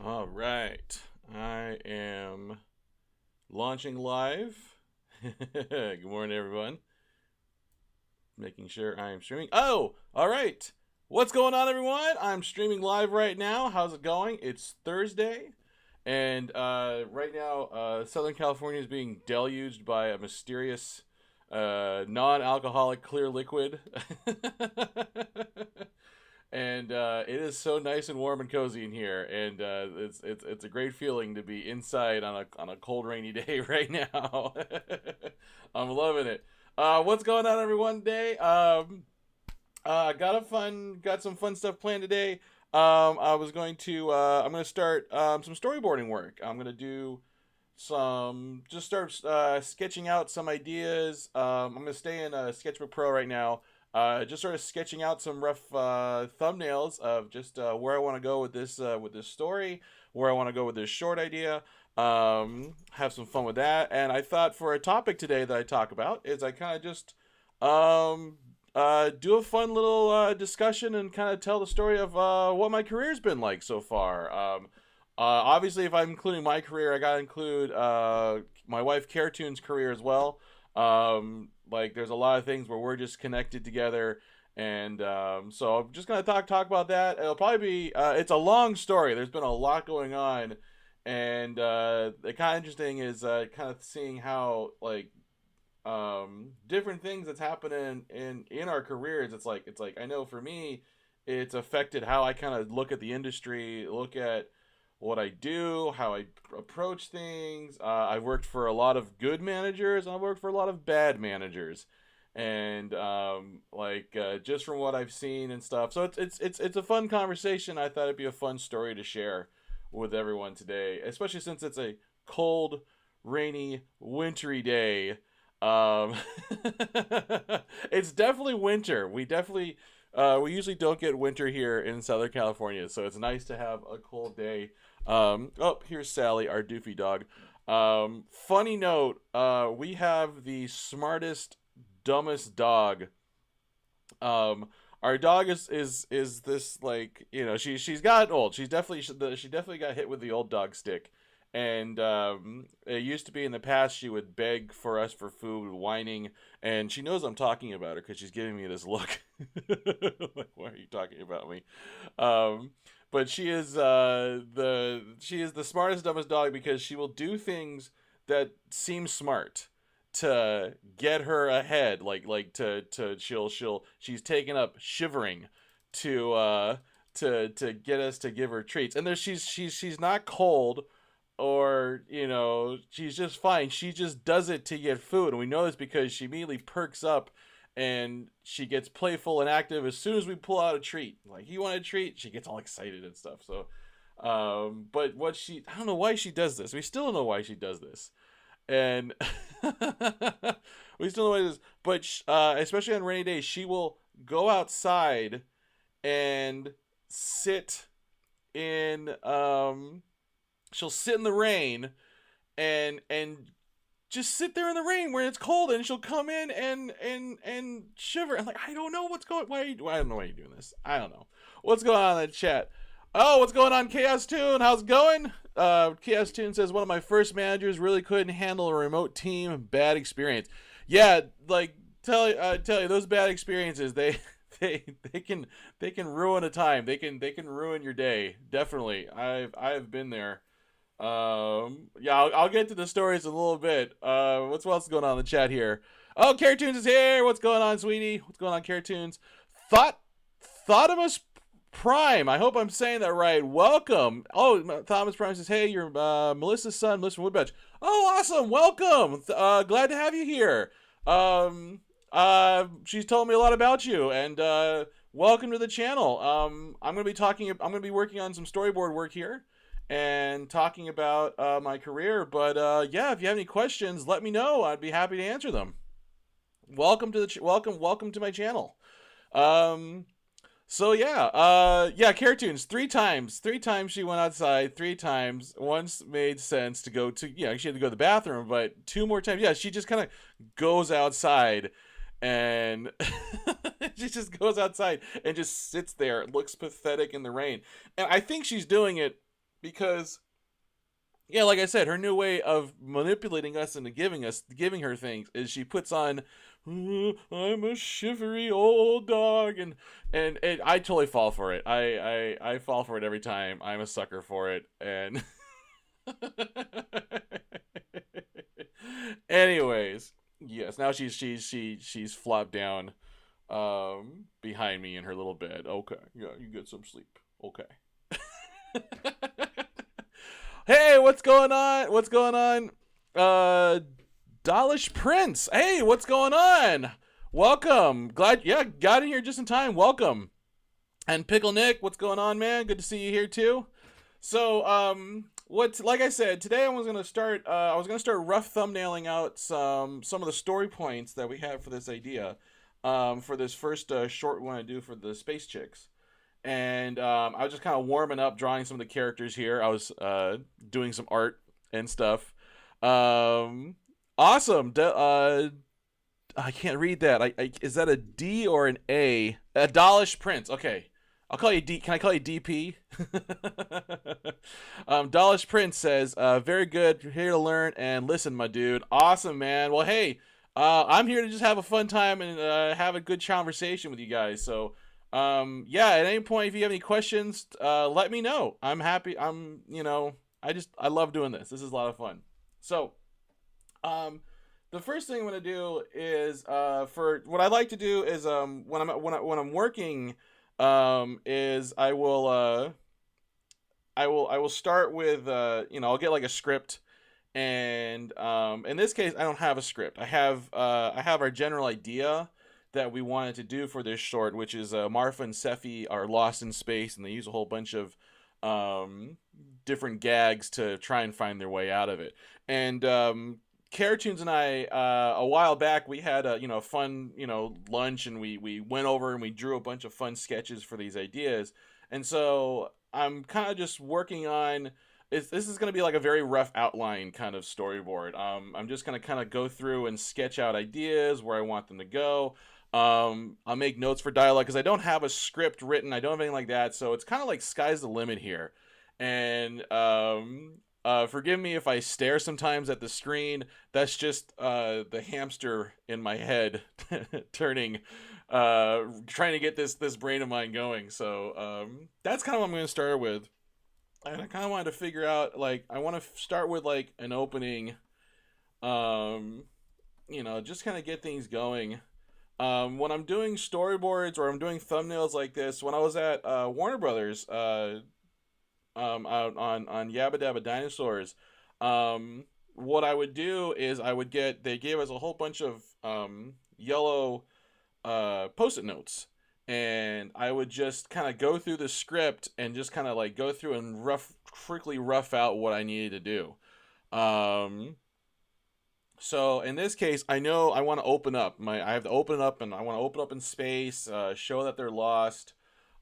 All right. I am launching live. Good morning, everyone. Making sure I am streaming. Oh, all right. What's going on, everyone? I'm streaming live right now. How's it going? It's Thursday. And right now, Southern California is being deluged by a mysterious non alcoholic clear liquid. And it is so nice and warm and cozy in here, and it's a great feeling to be inside on a cold rainy day right now. I'm loving it. What's going on, everyone? Today, got some fun stuff planned today. I'm gonna start some storyboarding work. I'm gonna do just start sketching out some ideas. I'm gonna stay in Sketchbook Pro right now, just sort of sketching out some rough thumbnails of just where I want to go with this story, where I want to go with this short idea. Have some fun with that. And I thought for a topic today that I talk about is I kind of just do a fun little discussion and kind of tell the story of what my career's been like so far. Obviously, if I'm including my career, I gotta include my wife Caretoon's career as well. Like there's a lot of things where we're just connected together, and so I'm just gonna talk about that. It'll probably be it's a long story. There's been a lot going on, and the kind of interesting is kind of seeing how like different things that's happening in our careers. It's like I know for me, it's affected how I kind of look at the industry, look at what I do, how I approach things. I've worked for a lot of good managers, and I've worked for a lot of bad managers, and just from what I've seen and stuff. So it's a fun conversation. I thought it'd be a fun story to share with everyone today, especially since it's a cold, rainy, wintry day. Um, it's definitely winter. We usually don't get winter here in Southern California, so it's nice to have a cold day. Here's Sally, our doofy dog. Funny note, we have the smartest, dumbest dog. Our dog is this, like, she's gotten old. She definitely got hit with the old dog stick. And it used to be in the past she would beg for us for food, whining, and she knows I'm talking about her because she's giving me this look. Like, why are you talking about me? But she is the smartest, dumbest dog because she will do things that seem smart to get her ahead. She's taken up shivering to get us to give her treats. And she's not cold, or she's just fine. She just does it to get food, and we know this because she immediately perks up and she gets playful and active as soon as we pull out a treat. Like, you want a treat, she gets all excited and stuff. So but I don't know why she does this. We still don't know why she does this, and we still don't know why it is. But especially on rainy days, she will go outside and sit in she'll sit in the rain and just sit there in the rain where it's cold, and she'll come in and shiver. I'm like, I don't know what's going. I don't know why you're doing this. I don't know what's going on in the chat. Oh, what's going on, Chaos Tune? How's it going? Chaos Tune says, one of my first managers really couldn't handle a remote team. Bad experience. Yeah, like tell you those bad experiences, they can ruin a time. They can ruin your day. Definitely, I've been there. Yeah, I'll get to the stories in a little bit. What's else going on in the chat here? Oh, Caretoons is here. What's going on, sweetie? What's going on, Caretoons? Thotimus Prime. I hope I'm saying that right. Welcome. Oh, Thomas Prime says, hey, you're Melissa's son, Melissa from Woodbatch. Oh, awesome. Welcome. Glad to have you here. She's told me a lot about you, and welcome to the channel. I'm gonna be working on some storyboard work here and talking about my career. But yeah, if you have any questions, let me know. I'd be happy to answer them. Welcome to welcome to my channel. So yeah, Caretoons, three times she went outside. 3 times. Once made sense to go to, she had to go to the bathroom, but 2 more times, yeah, she just kind of goes outside, and she just goes outside and just sits there, looks pathetic in the rain. And I think she's doing it because yeah, like I said, her new way of manipulating us into giving her things is she puts on, "Oh, I'm a shivery old dog," and I totally fall for it. I fall for it every time. I'm a sucker for it, and anyways, yes. Now she's flopped down, behind me in her little bed. Okay, yeah, you get some sleep. Okay. Hey, what's going on? What's going on? Uh, Dalish Prince. Hey, what's going on? Welcome. Glad, yeah, got in here just in time. Welcome. And Pikul Nick, what's going on, man? Good to see you here too. So, what's like I said today, I was gonna start rough thumbnailing out some of the story points that we have for this idea, for this first short one I do for the space chicks. And I was just kind of warming up, drawing some of the characters here. I was doing some art and stuff. Um, awesome. I can't read that. Is that a D or an A? A Dalish Prince. Okay. I'll call you D. Can I call you DP? Dalish Prince says, very good. You're here to learn and listen, my dude. Awesome, man. Well, hey, I'm here to just have a fun time and have a good conversation with you guys. So, yeah, at any point, if you have any questions, let me know. I'm happy. I love doing this. This is a lot of fun. So, the first thing I'm gonna do is, for what I like to do is, when I'm working, is I will start with, I'll get like a script, and in this case, I don't have a script. I have our general idea that we wanted to do for this short, which is Marfa and Sephi are lost in space, and they use a whole bunch of different gags to try and find their way out of it. And Caratoons and I, a while back, we had a fun lunch, and we went over and we drew a bunch of fun sketches for these ideas. And so I'm kind of just working on. This is going to be like a very rough outline kind of storyboard. I'm just going to kind of go through and sketch out ideas where I want them to go. I'll make notes for dialogue because I don't have a script written. I don't have anything like that. So it's kind of like sky's the limit here. And forgive me if I stare sometimes at the screen. That's just the hamster in my head turning, trying to get this brain of mine going. So that's kind of what I'm going to start with. And I kind of wanted to figure out, like, I want to start with like an opening, just kind of get things going. When I'm doing storyboards or I'm doing thumbnails like this, when I was at Warner Brothers, out on Yabba Dabba Dinosaurs, what I would do is they gave us a whole bunch of yellow post-it notes, and I would just kind of go through the script and just kind of like go through and quickly rough out what I needed to do. So in this case, I know I want to open up. I have to open up, and I want to open up in space, show that they're lost.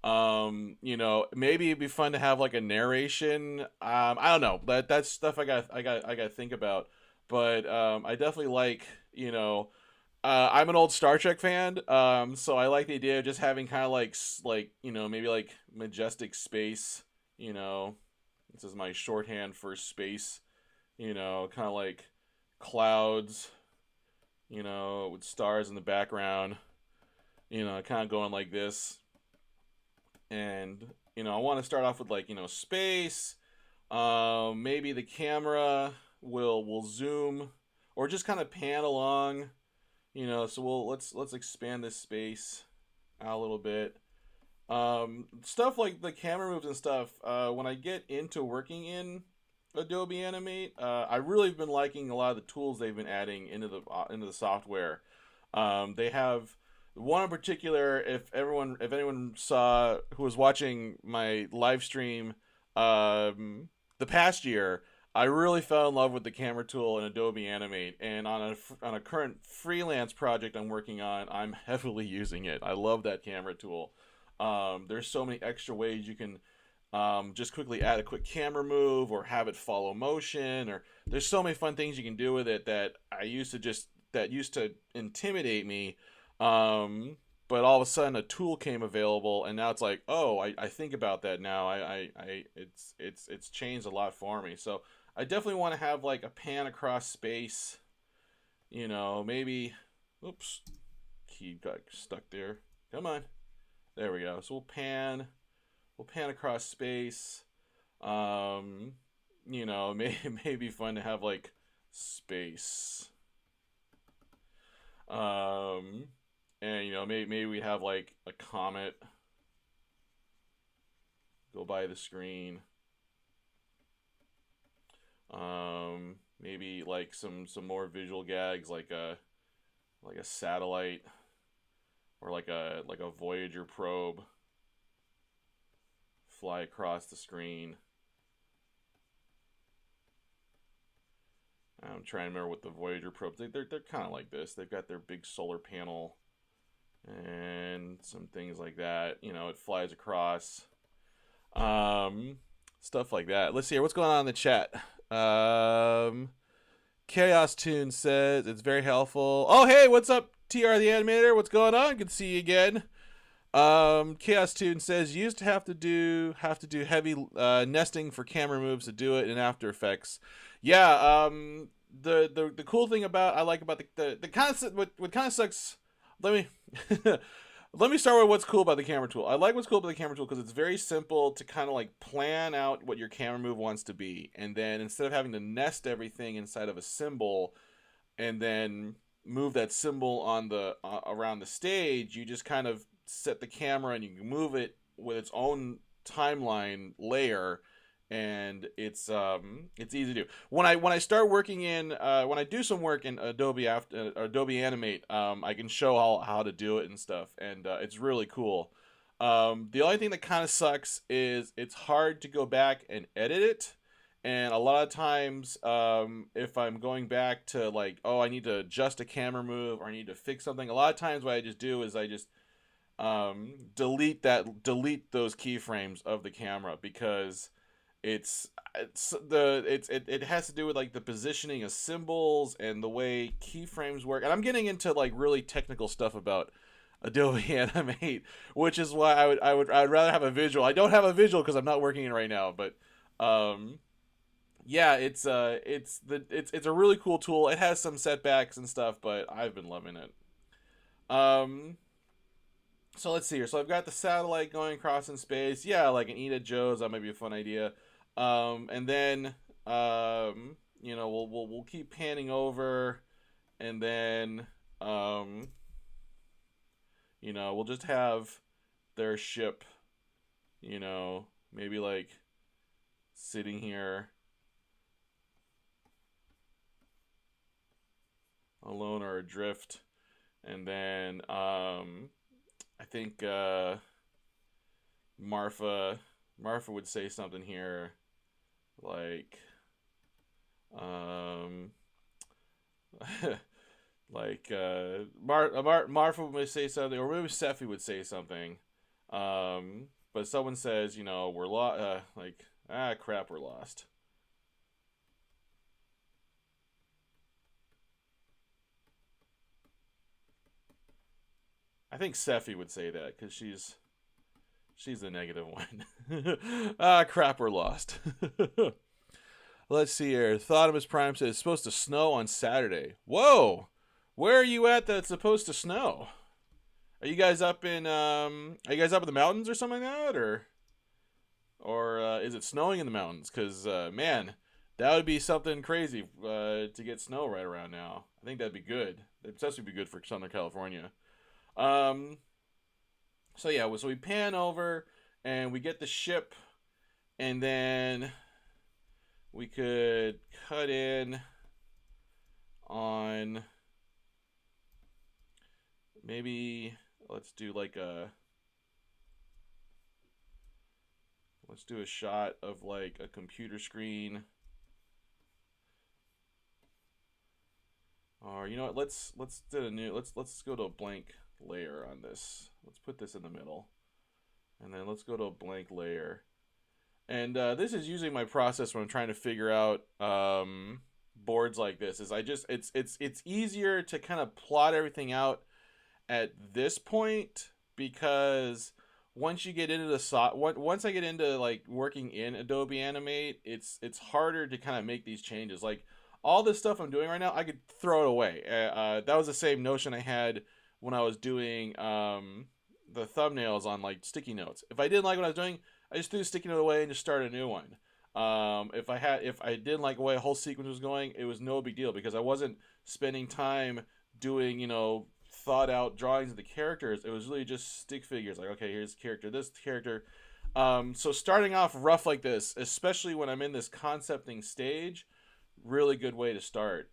Maybe it'd be fun to have like a narration. I don't know, but that's stuff I got to think about. But I definitely like, I'm an old Star Trek fan. So I like the idea of just having kind of like maybe like majestic space. This is my shorthand for space. Kind of like clouds, with stars in the background, kind of going like this. And, I want to start off with like, space. Maybe the camera will zoom or just kind of pan along, so let's expand this space out a little bit. Stuff like the camera moves and stuff, when I get into working in Adobe Animate, I really have been liking a lot of the tools they've been adding into the software. They have one in particular. If anyone saw who was watching my live stream, the past year, I really fell in love with the camera tool in Adobe Animate, and on a current freelance project I'm working on, I'm heavily using it. I love that camera tool. There's so many extra ways you can just quickly add a quick camera move or have it follow motion, or there's so many fun things you can do with it that used to intimidate me. But but all of a sudden a tool came available, and now it's like, oh, I think about that now. It's changed a lot for me. So I definitely want to have like a pan across space. Maybe. Oops, key got stuck there. Come on, there we go. So we'll pan across space. Um, maybe fun to have like space. Um, and maybe we have like a comet go by the screen. Maybe like some more visual gags, like a satellite, or like a Voyager probe fly across the screen. I'm trying to remember what the Voyager probes. They're kind of like this. They've got their big solar panel and some things like that. It flies across. Stuff like that. Let's see here. What's going on in the chat? Chaos Tune says it's very helpful. Oh, hey, what's up, TR the Animator? What's going on? Good to see you again. Chaos Tune says you used to have to do heavy nesting for camera moves to do it in After Effects. Yeah. The cool thing I like about the concept, what kind of sucks. Let me let me start with what's cool about the camera tool. I like what's cool about the camera tool because it's very simple to kind of like plan out what your camera move wants to be, and then instead of having to nest everything inside of a symbol and then move that symbol on the around the stage, you just kind of set the camera and you can move it with its own timeline layer, and it's easy to do. When I start working in when I do some work in Adobe Animate, I can show how to do it and stuff, and it's really cool. The only thing that kind of sucks is it's hard to go back and edit it. And a lot of times, if I'm going back to like, oh, I need to adjust a camera move or I need to fix something, a lot of times what I just do is I just delete those keyframes of the camera, because it has to do with like the positioning of symbols and the way keyframes work. And I'm getting into like really technical stuff about Adobe Animate, which is why I'd rather have a visual. I don't have a visual because I'm not working it right now, but yeah, it's a really cool tool. It has some setbacks and stuff, but I've been loving it. So let's see here. So I've got the satellite going across in space. Yeah, like an Eda Joe's. That might be a fun idea. And then we'll keep panning over, and then we'll just have their ship, maybe like sitting here alone or adrift, and then I think Marfa would say something here like Marfa would say something, or maybe Sephi would say something, but someone says, we're lost, crap, we're lost. I think Sephi would say that because she's the negative one. Crap, we're lost. Let's see here. Thotimus Prime says it's supposed to snow on Saturday. Whoa! Where are you at that's supposed to snow? Are you guys up in the mountains or something like that, or is it snowing in the mountains? Because man, that would be something crazy to get snow right around now. I think that'd be good. That'd especially be good for Southern California. So yeah, so we pan over and we get the ship, and then we could cut in on maybe let's do a shot of like a computer screen. Or what, let's go to a blank layer on this. Let's put this in the middle, and then let's go to a blank layer. And this is usually my process when I'm trying to figure out boards like this. Is it's easier to kind of plot everything out at this point because once you get into once I get into like working in Adobe Animate, it's harder to kind of make these changes. Like all this stuff I'm doing right now, I could throw it away. That was the same notion I had when I was doing the thumbnails on like sticky notes. If I didn't like what I was doing, I just threw the sticky note away and just started a new one. If I didn't like the way a whole sequence was going, it was no big deal because I wasn't spending time doing, thought out drawings of the characters. It was really just stick figures. Like, okay, here's the character, this character. So starting off rough like this, especially when I'm in this concepting stage, really good way to start.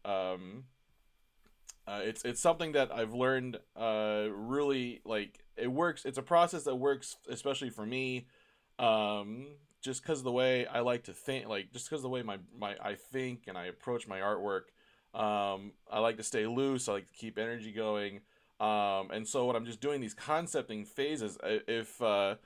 It's something that I've learned. Really, like it works. It's a process that works, especially for me. Just because of the way I like to think, like just because of the way my I think and I approach my artwork. I like to stay loose. I like to keep energy going. And so when I'm just doing these concepting phases, if I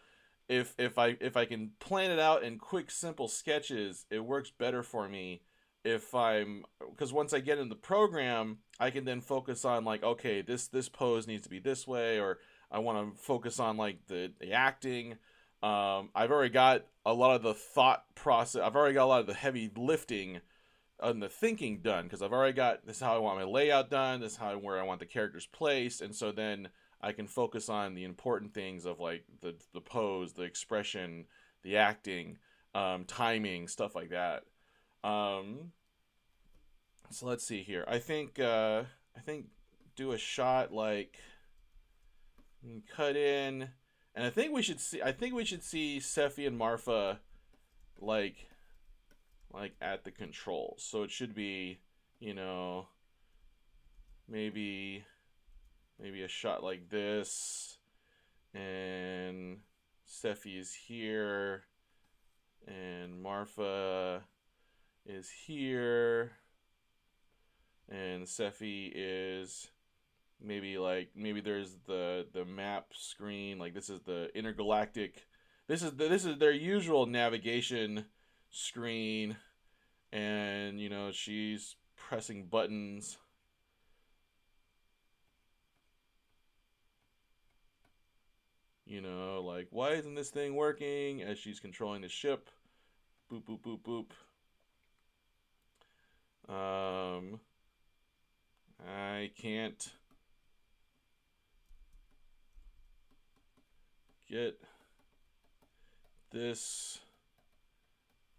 can plan it out in quick, simple sketches, it works better for me. Because once I get in the program, I can then focus on like, okay, this pose needs to be this way, or I want to focus on like the acting. I've already got a lot of the thought process. I've already got a lot of the heavy lifting and the thinking done because I've already got this is how I want my layout done. This is where I want the characters placed, and so then I can focus on the important things of like the pose, the expression, the acting, timing, stuff like that. Um, so let's see here. I think do a shot like cut in, and I think we should see Sephi and Marfa like at the controls. So it should be, you know, maybe a shot like this, and Sephi is here, and Marfa is here, and Sephi is maybe there's the map screen, like this is the intergalactic, this is their usual navigation screen, and she's pressing buttons. Like, why isn't this thing working, as she's controlling the ship. Boop boop boop boop. I can't get this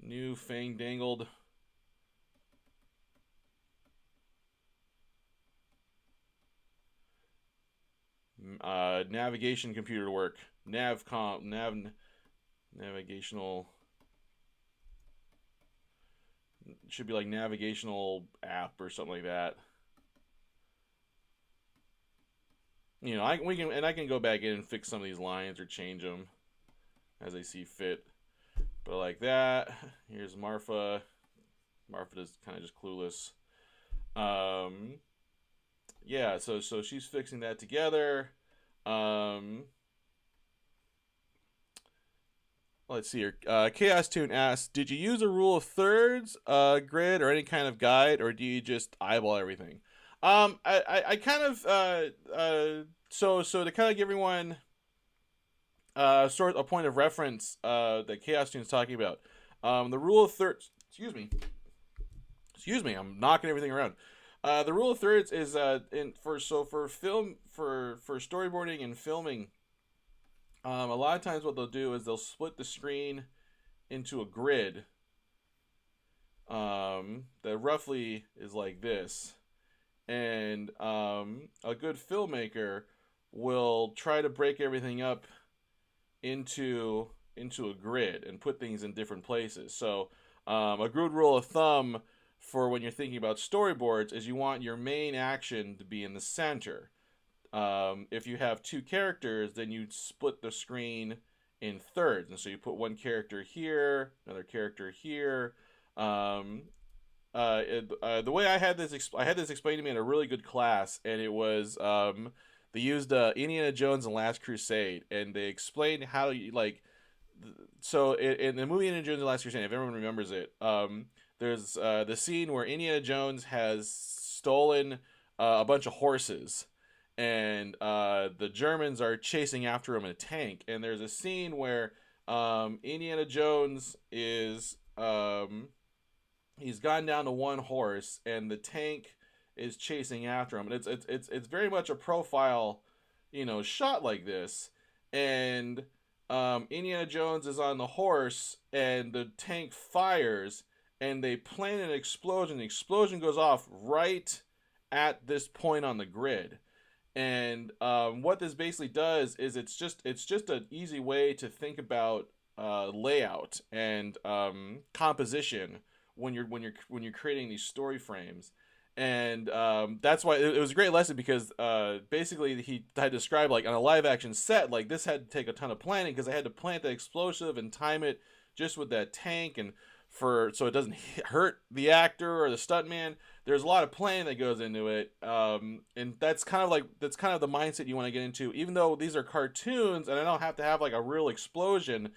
new fang-dangled navigation computer to work. Navigational, should be like navigational app or something like that. I can go back in and fix some of these lines or change them as I see fit. But like that, here's Marfa. Marfa is kind of just clueless. Yeah, so she's fixing that together. Let's see here. Chaos Tune asks, did you use a rule of thirds grid or any kind of guide, or do you just eyeball everything? I kind of so to kind of give everyone sort of a point of reference that Chaos Tune's talking about. The rule of thirds. Excuse me. I'm knocking everything around. The rule of thirds is for storyboarding and filming. A lot of times what they'll do is they'll split the screen into a grid that roughly is like this. And a good filmmaker will try to break everything up into a grid and put things in different places. So a good rule of thumb for when you're thinking about storyboards is you want your main action to be in the center. If you have two characters, then you split the screen in thirds, and so you put one character here, another character here. The way I had this explained to me in a really good class, and it was they used Indiana Jones and Last Crusade, and they explained how you like. So in the movie Indiana Jones and Last Crusade, if everyone remembers it, there's the scene where Indiana Jones has stolen a bunch of horses, and the Germans are chasing after him in a tank. And there's a scene where Indiana Jones is he's gone down to one horse, and the tank is chasing after him. And it's very much a profile, shot like this. And Indiana Jones is on the horse, and the tank fires, and they plan an explosion. The explosion goes off right at this point on the grid. And what this basically does is it's just an easy way to think about layout and composition when you're creating these story frames. And that's why it was a great lesson, because basically he had described, like, on a live action set, like, this had to take a ton of planning, because I had to plant the explosive and time it just with that tank, and for so it doesn't hurt the actor or the stuntman. There's a lot of planning that goes into it, and that's kind of the mindset you want to get into. Even though these are cartoons and I don't have to have like a real explosion,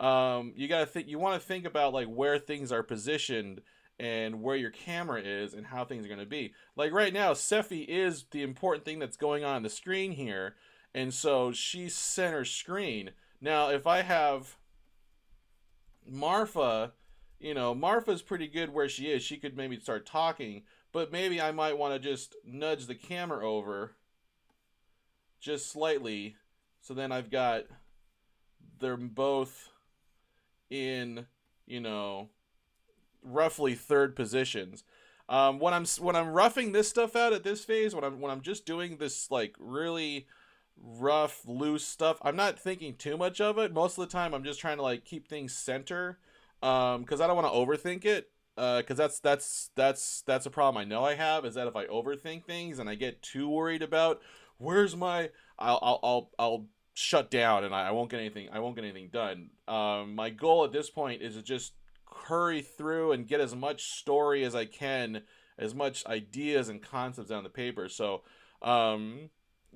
you want to think about like where things are positioned and where your camera is and how things are going to be. Like right now, Sephi is the important thing that's going on the screen here, and so she's center screen. Now, if I have Marfa, Marfa's pretty good where she is. She could maybe start talking, but maybe I might want to just nudge the camera over just slightly, so then I've got they're both in, roughly third positions. When I'm roughing this stuff out at this phase, when I'm just doing this like really rough, loose stuff, I'm not thinking too much of it. Most of the time, I'm just trying to like keep things center, because I don't want to overthink it. Because that's a problem I know I have, is that if I overthink things and I get too worried about where's my, I'll shut down, and I won't get anything done. My goal at this point is to just hurry through and get as much story as I can, as much ideas and concepts on the paper. So,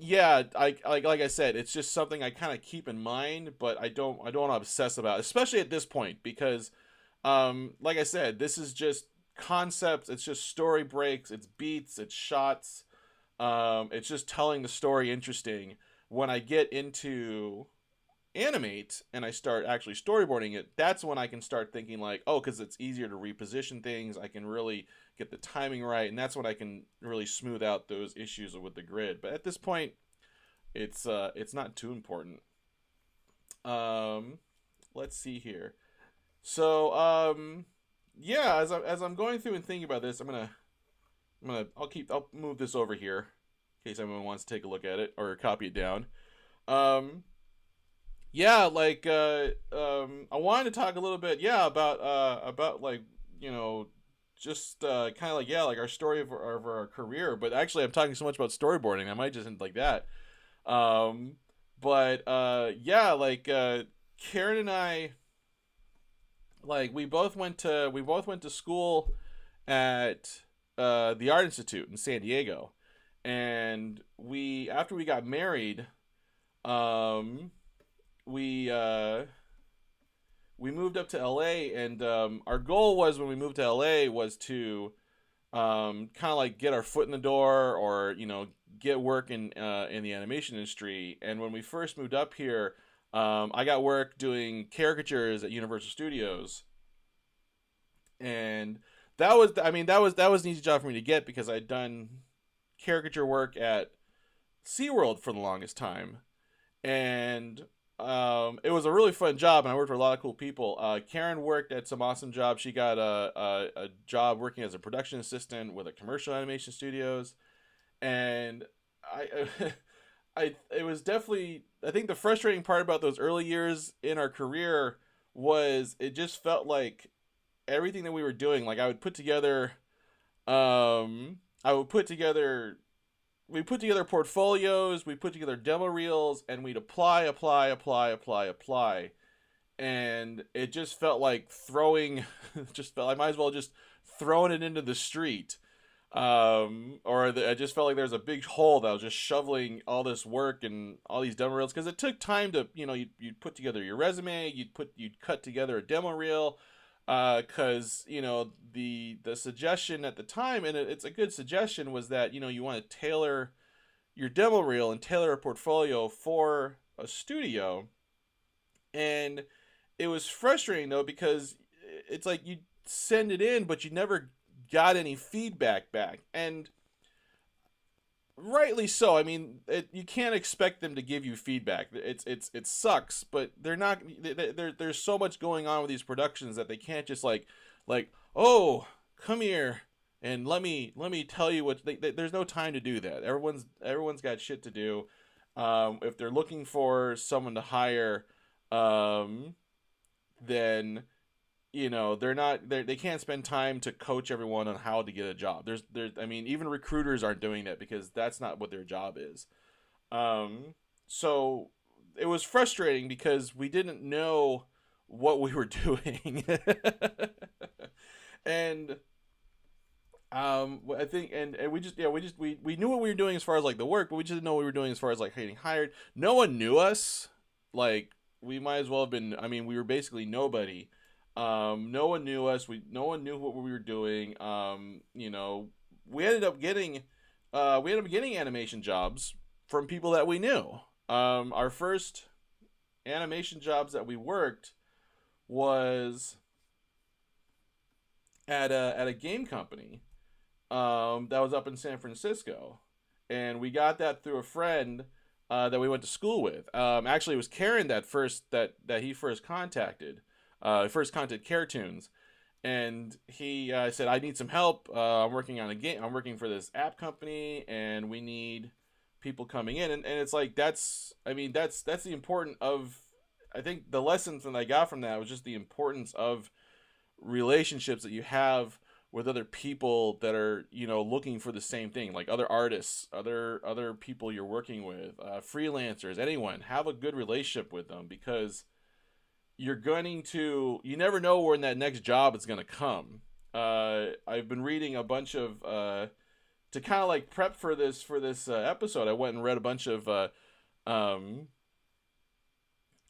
yeah, like I said, it's just something I kind of keep in mind, but I don't obsess about, especially at this point, because, like I said, this is just concepts. It's just story breaks. It's beats. It's shots. It's just telling the story interesting. When I get into animate and I start actually storyboarding it, that's when I can start thinking like, oh, because it's easier to reposition things. I can really get the timing right, and that's when I can really smooth out those issues with the grid. But at this point, it's not too important. Um, let's see here. So yeah, as I'm going through and thinking about this, I'll move this over here in case anyone wants to take a look at it or copy it down. Um, yeah, like I wanted to talk a little bit, yeah, about like, you know just kind of like, yeah, like our story of our career. But actually, I'm talking so much about storyboarding, I might just end like that. Um, but yeah, like Karen and I, like we both went to school at the Art Institute in San Diego, and we after we got married, um, we we moved up to LA, and our goal was, when we moved to LA, was to kind of like get our foot in the door, or get work in the animation industry. And when we first moved up here, I got work doing caricatures at Universal Studios, and that was an easy job for me to get, because I'd done caricature work at SeaWorld for the longest time. And it was a really fun job, and I worked with a lot of cool people. Karen worked at some awesome jobs. She got a job working as a production assistant with a commercial animation studios, and I, it was definitely, I think the frustrating part about those early years in our career was it just felt like everything that we were doing, like I would put together we put together portfolios, we put together demo reels, and we'd apply, and it just felt like throwing, just felt I might as well just throwing it into the street, I just felt like there was a big hole that was just shoveling all this work and all these demo reels, because it took time to, you'd put together your resume, you'd cut together a demo reel, because the suggestion at the time, and it's a good suggestion, was that you want to tailor your demo reel and tailor a portfolio for a studio. And it was frustrating though, because it's like you send it in, but you never got any feedback back. And rightly so. I mean, you can't expect them to give you feedback. It sucks, but they're not. There's so much going on with these productions that they can't just like oh, come here and let me tell you what. There's no time to do that. Everyone's got shit to do. If they're looking for someone to hire, then they can't spend time to coach everyone on how to get a job. There's I mean, even recruiters aren't doing that because that's not what their job is. So it was frustrating because we didn't know what we were doing. And I think and we knew what we were doing as far as like the work, but we just didn't know what we were doing as far as like getting hired. No one knew us. Like, we might as well have been, I mean, we were basically nobody. No one knew us. No one knew what we were doing. We ended up getting animation jobs from people that we knew. Our first animation jobs that we worked was at a game company that was up in San Francisco, and we got that through a friend that we went to school with. Actually, it was Karen that he first contacted. First contacted Caretoons, and he said, "I need some help. I'm working on a game. I'm working for this app company, and we need people coming in." And it's like that's the important of. I think the lessons that I got from that was just the importance of relationships that you have with other people that are looking for the same thing, like other artists, other people you're working with, freelancers, anyone. Have a good relationship with them, because you never know when that next job is going to come. I've been reading a bunch of to kind of like prep for this episode. I went and read a bunch of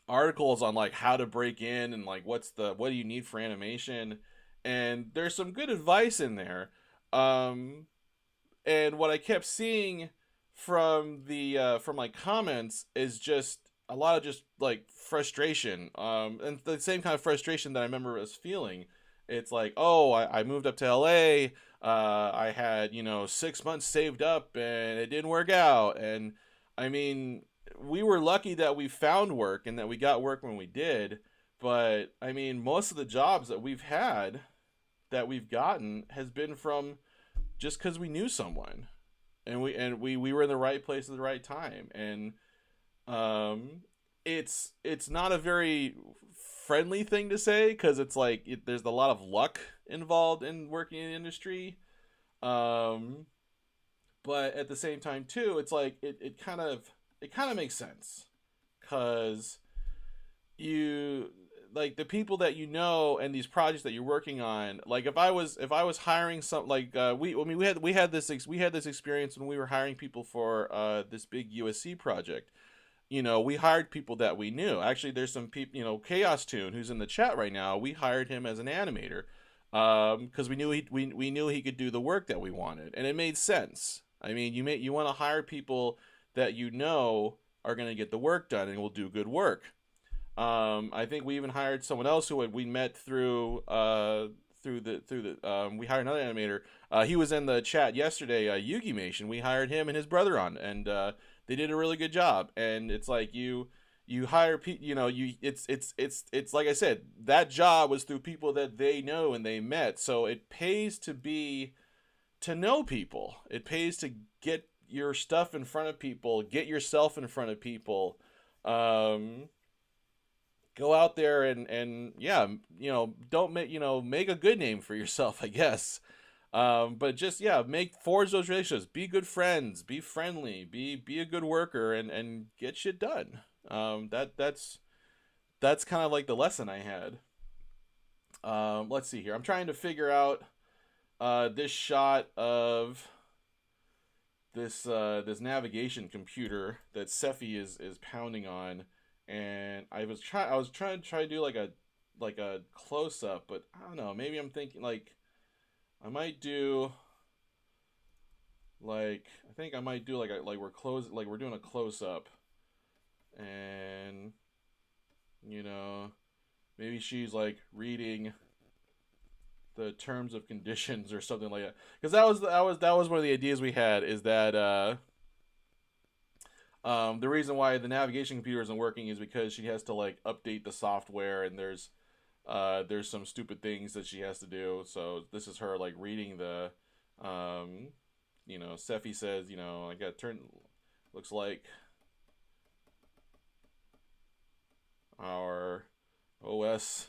articles on like how to break in and like what do you need for animation, and there's some good advice in there. And what I kept seeing from like comments is just a lot of just like frustration, and the same kind of frustration that I remember us feeling. It's like, oh, I moved up to LA, I had 6 months saved up and it didn't work out. And I mean, we were lucky that we found work and that we got work when we did, but I mean, most of the jobs that we've gotten has been from just because we knew someone, and we were in the right place at the right time. And it's not a very friendly thing to say, because it's like there's a lot of luck involved in working in the industry. But at the same time too, it's like it kind of makes sense, because you like the people that and these projects that you're working on. Like if I was hiring some, like we had this experience when we were hiring people for this big USC project. We hired people that we knew. Actually, there's some people, Chaos Tune, who's in the chat right now. We hired him as an animator, because we knew he could do the work that we wanted, and it made sense. I mean, you want to hire people that are going to get the work done and will do good work. I think we even hired someone else who we met through we hired another animator. He was in the chat yesterday, Yugi Mation. We hired him and his brother on, and they did a really good job. And it's like you hire people, it's like I said, that job was through people that they know and they met. So it pays to know people. It pays to get your stuff in front of people, get yourself in front of people. Go out there and yeah, don't make a good name for yourself, I guess. But just, yeah, forge those relationships, be good friends, be friendly, be a good worker, and get shit done. That's kind of like the lesson I had. Let's see here. I'm trying to figure out this shot of this navigation computer that Sephi is pounding on. And I was trying to do like a close up, but I don't know. Maybe I'm thinking like I might do Like I think I might do like we're doing a close up, and you know maybe she's like reading the terms of conditions or something like that. Because that was one of the ideas we had, is that the reason why the navigation computer isn't working is because she has to like update the software, and there's some stupid things that she has to do. So this is her like reading the Sephi says, I got turn looks like our OS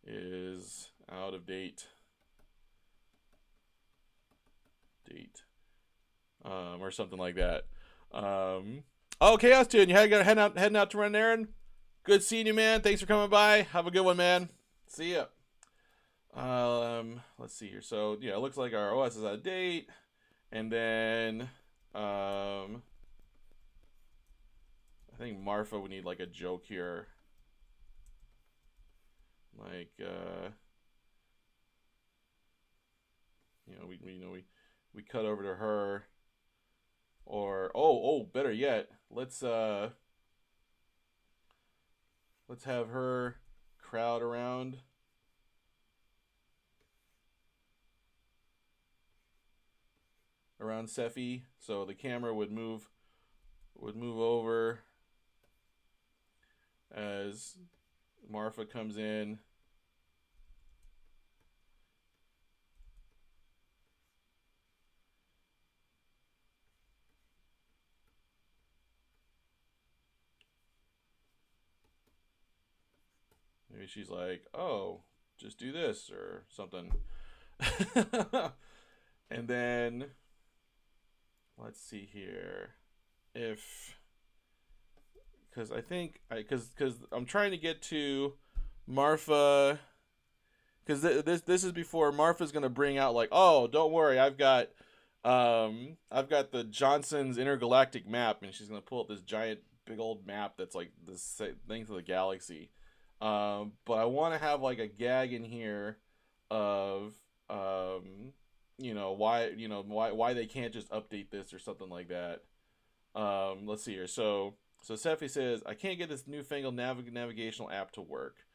is out of date or something like that. Oh, Chaos Dude, you heading out to run an errand? Good seeing you, man. Thanks for coming by. Have a good one, man. See ya. Let's see here. So yeah, it looks like our OS is out of date, and then I think Marfa would need like a joke here, like we cut over to her, or better yet, let's have her crowd around Sephi, so the camera would move over as Marfa comes in. Maybe she's like, "Oh, just do this" or something. And then let's see here, if because I think because I'm trying to get to Marfa, because this is before Marfa's gonna bring out like, oh, don't worry, I've got the Johnson's intergalactic map, and she's gonna pull up this giant big old map that's like this length of the galaxy. But I want to have like a gag in here of why they can't just update this or something like that. Let's see here. So Sephi says, I can't get this newfangled navigational app to work,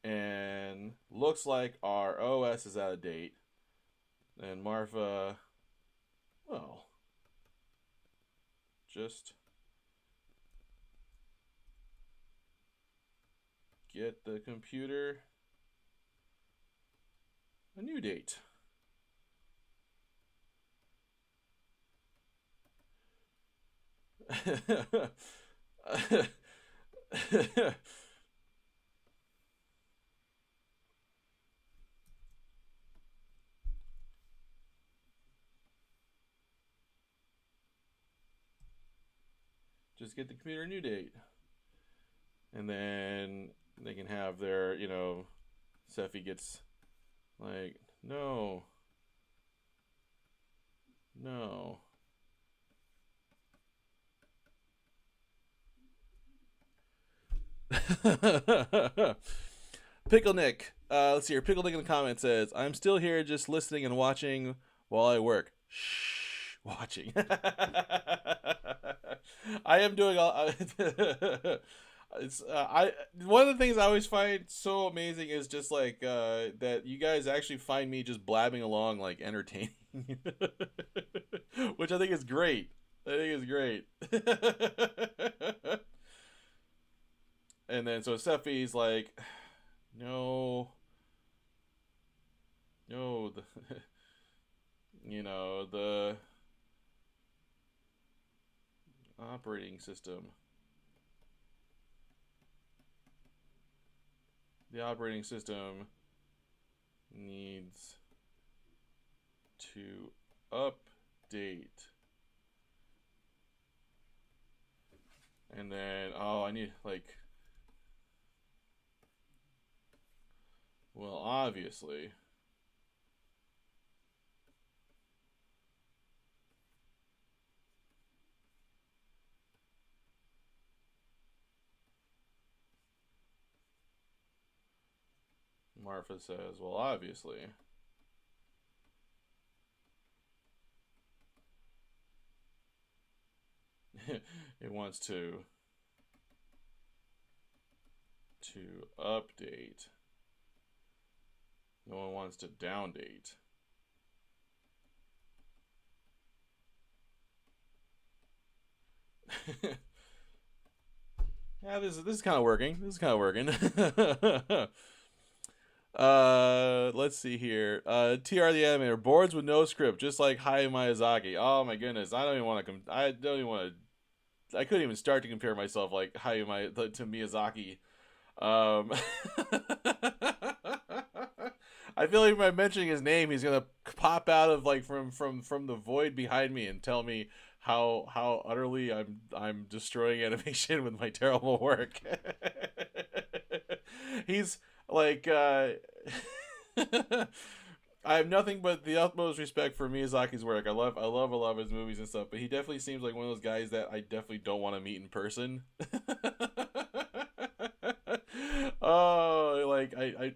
and looks like our OS is out of date. And Marfa, well, just get the computer a new date. Just get the computer a new date. And then they can have their, Sephi gets like, no, no. Pikul Nick. Let's see here. Pikul Nick in the comments says, I'm still here just listening and watching while I work. Shh. Watching. I am doing all. It's I One of the things I always find so amazing is just like that you guys actually find me just blabbing along like entertaining, which I think is great. I think is great. And then so Sephi's like, no, no, the operating system. The operating system needs to update. And then, I need, like, well, obviously. Marfa says, well, obviously. It wants to update. No one wants to downdate. Yeah, this is kind of working. This is kind of working. Let's see here. TR the animator, boards with no script, just like Hayao Miyazaki. Oh my goodness, I don't even want to. I don't even want to. I couldn't even start to compare myself like Hayao to Miyazaki. Um, I feel like by mentioning his name, he's gonna pop out of like from the void behind me and tell me how utterly I'm destroying animation with my terrible work. He's like I have nothing but the utmost respect for Miyazaki's work. I love a lot of his movies and stuff, but he definitely seems like one of those guys that I definitely don't want to meet in person. Oh, like I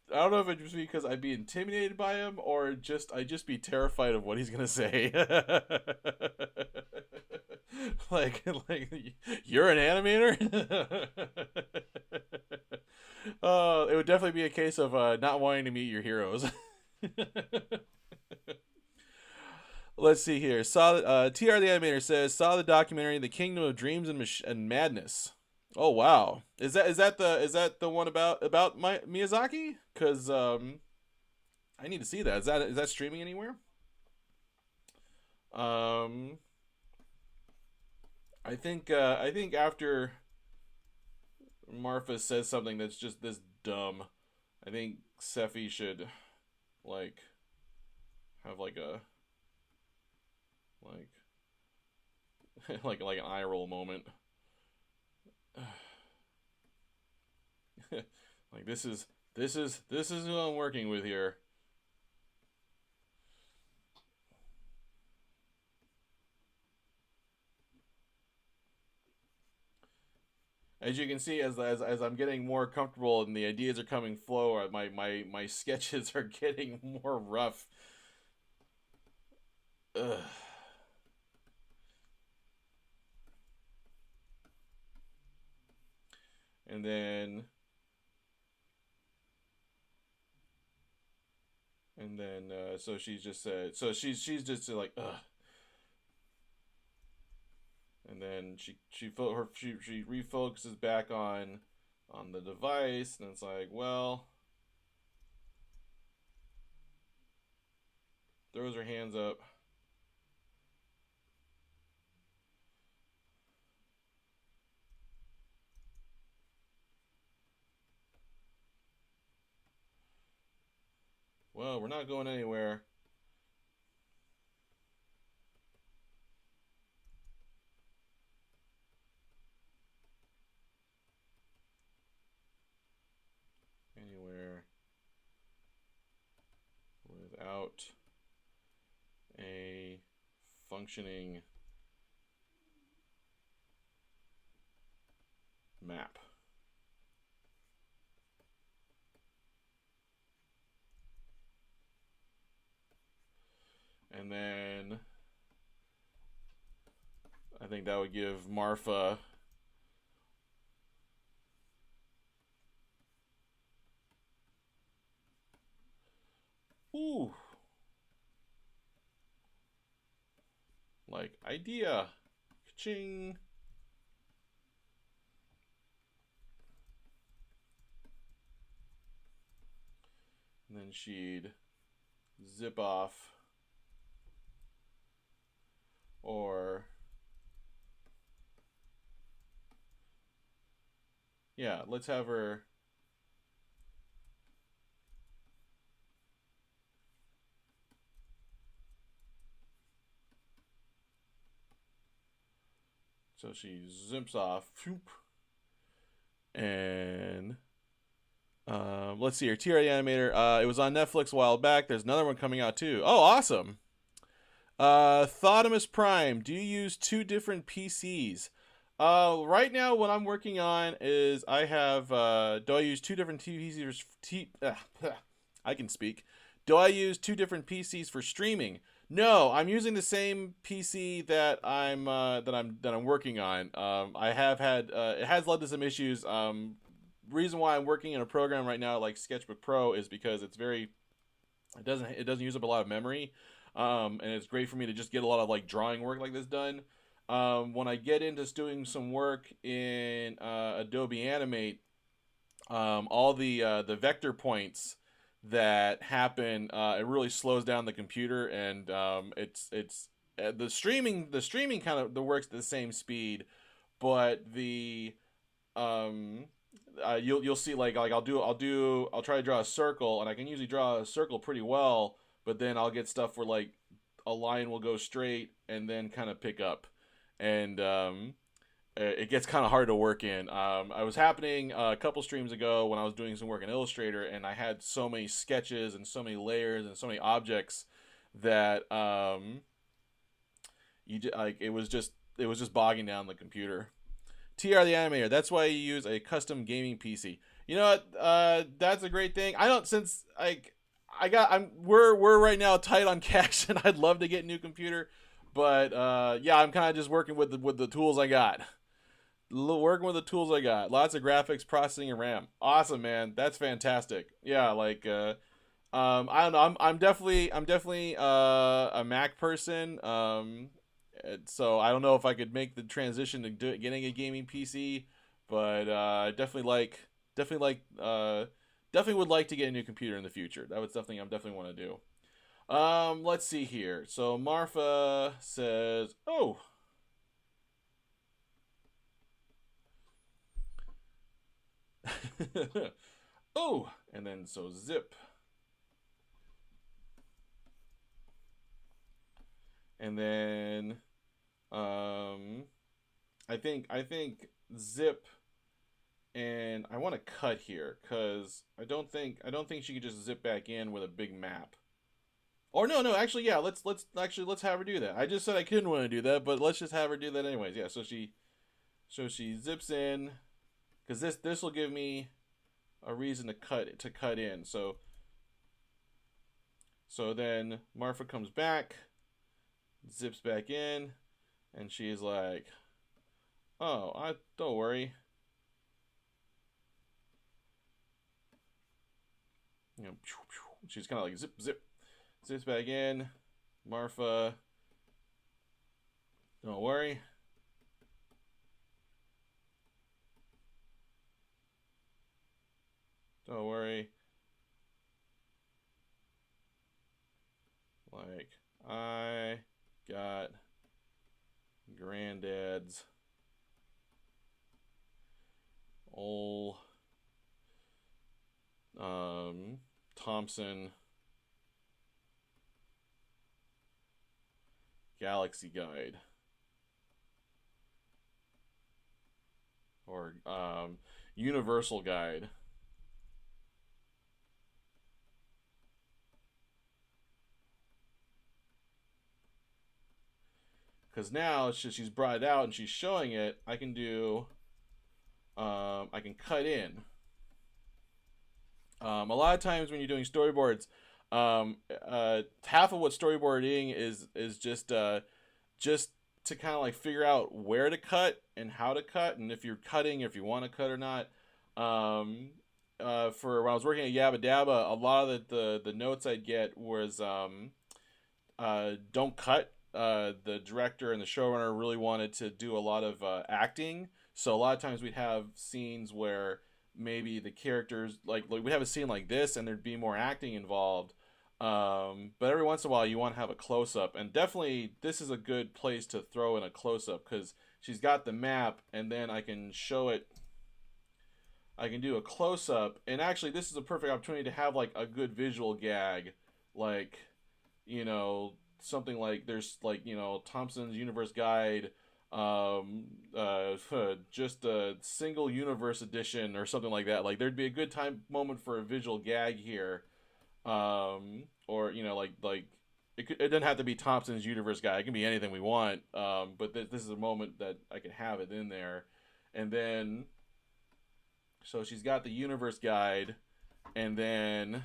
don't know if it's just because I'd be intimidated by him or just I'd just be terrified of what he's gonna say. like you're an animator? It would definitely be a case of not wanting to meet your heroes. Let's see here. TR the animator saw the documentary The Kingdom of Dreams and Madness. Oh wow. Is that the one about Miyazaki? Cuz I need to see that. Is that streaming anywhere? Um I think after Marfa says something that's just this dumb, I think Sephi should like have like a like like an eye roll moment. Like this is who I'm working with here. As you can see, as I'm getting more comfortable and the ideas are coming flow, my sketches are getting more rough. Ugh. And then so she's just said so she's just like ugh. And then she refocuses back on the device, and it's like, well, throws her hands up. Well, we're not going anywhere. Without a functioning map. And then I think that would give Marfa ooh, like idea, ching. And then she'd zip off, or yeah, let's have her. So she zips off, and let's see here. TR Animator. It was on Netflix a while back. There's another one coming out too. Oh, awesome. Thotimus Prime. Do you use two different PCs? Right now, what I'm working on is I have. Do I use two different PCs? I can speak. Do I use two different PCs for streaming? No, I'm using the same PC that I'm working on. I have had it has led to some issues. Reason why I'm working in a program right now like Sketchbook Pro is because it doesn't use up a lot of memory, and it's great for me to just get a lot of like drawing work like this done. When I get into doing some work in Adobe Animate, all the vector points that happen, it really slows down the computer, and the streaming kind of the works at the same speed, but the um you'll see like I'll try to draw a circle, and I can usually draw a circle pretty well, but then I'll get stuff where like a line will go straight and then kind of pick up, and it gets kind of hard to work in. I was happening a couple streams ago when I was doing some work in Illustrator, and I had so many sketches and so many layers and so many objects that like it was just bogging down the computer. TR the animator. That's why you use a custom gaming PC. You know what? That's a great thing. I don't since like I got I'm we're right now tight on cash, and I'd love to get a new computer, but yeah, I'm kind of just working with the tools I got. Working with the tools I got. Lots of graphics, processing, and RAM. Awesome, man. That's fantastic. Yeah, like I don't know. I'm definitely a Mac person. So I don't know if I could make the transition to getting a gaming PC, but definitely like definitely would like to get a new computer in the future. That was something I'm definitely want to do. Let's see here. So Marfa says, "Oh, oh," and then so Zip, and then um, I think Zip, and I want to cut here because I don't think she could just zip back in with a big map. Or no, actually, yeah, let's have her do that. I just said I couldn't want to do that, but let's just have her do that anyways. Yeah, so she zips in because this will give me a reason to cut in. So then Marfa comes back, zips back in, and she's like, "Oh, I don't worry." You know, she's kind of like zip zip, zips back in. Marfa, don't worry. Don't worry. Like, I got granddad's old Thompson Galaxy Guide, or Universal Guide. Because now she's brought it out and she's showing it, I can cut in. A lot of times when you're doing storyboards, half of what storyboarding is just to kind of like figure out where to cut and how to cut, and if you're cutting, if you want to cut or not. Um, for when I was working at Yabba Dabba, a lot of the notes I'd get was don't cut. The director and the showrunner really wanted to do a lot of acting, so a lot of times we'd have scenes where maybe the characters like we'd have a scene like this, and there'd be more acting involved. But every once in a while, you want to have a close up, and definitely this is a good place to throw in a close up because she's got the map, and then I can show it. I can do a close up, and actually, this is a perfect opportunity to have like a good visual gag, like something like there's like Thompson's Universe Guide, just a single universe edition or something like that. Like there'd be a good time moment for a visual gag here, or like it doesn't have to be Thompson's Universe Guide. It can be anything we want. But this is a moment that I can have it in there, and then so she's got the Universe Guide, and then